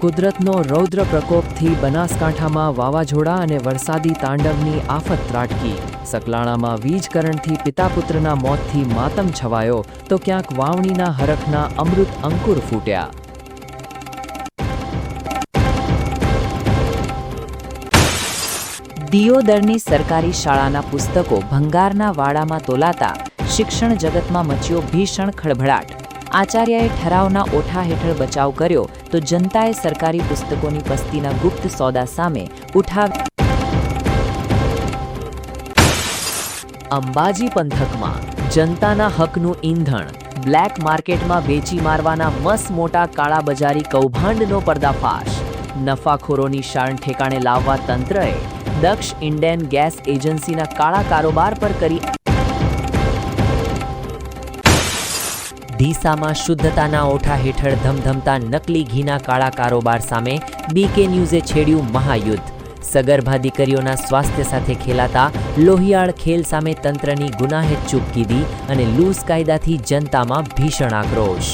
કુદરતનો રૌદ્ર પ્રકોપથી બનાસકાંઠામાં વાવાઝોડા અને વરસાદી તાંડવની આફત ત્રાટકી। સકલાણામાં વીજ કરંટથી પિતા પુત્રના મોતથી માતમ છવાયો તો ક્યાંક વાવણીના હરખના અમૃત અંકુર ફૂટ્યા। દિયોદરની સરકારી શાળાના પુસ્તકો ભંગારના વાડામાં તોલાતા શિક્ષણ જગતમાં મચ્યો ભીષણ ખળભળાટ। આચાર્યએ ઠરાવના ઓઠા હેઠળ બચાવ કર્યો તો જનતાએ સરકારી પુસ્તકોની પસ્તીના ગુપ્ત સોદા સામે અંબાજી પંથકમાં જનતાના હકનું ઈંધણ બ્લેક માર્કેટમાં વેચી મારવાના મસ મોટા કાળાબજારી કૌભાંડનો પર્દાફાશ। નફાખોરોની શાન ઠેકાણે લાવવા તંત્રએ દક્ષ ઇન્ડેન ગેસ એજન્સીના કાળા કારોબાર પર કરી। ડીસામાં શુદ્ધતાના ઓઠા હેઠળ ધમધમતા નકલી ઘીના કાળા કારોબાર સામે બીકે ન્યૂઝે છેડ્યું મહાયુદ્ધ। સગર્ભા દીકરીઓના સ્વાસ્થ્ય સાથે ખેલાતા લોહિયાળ ખેલ સામે તંત્રની ગુનાહેત ચૂપ કીધી અને લૂઝ કાયદાથી જનતામાં ભીષણ આક્રોશ।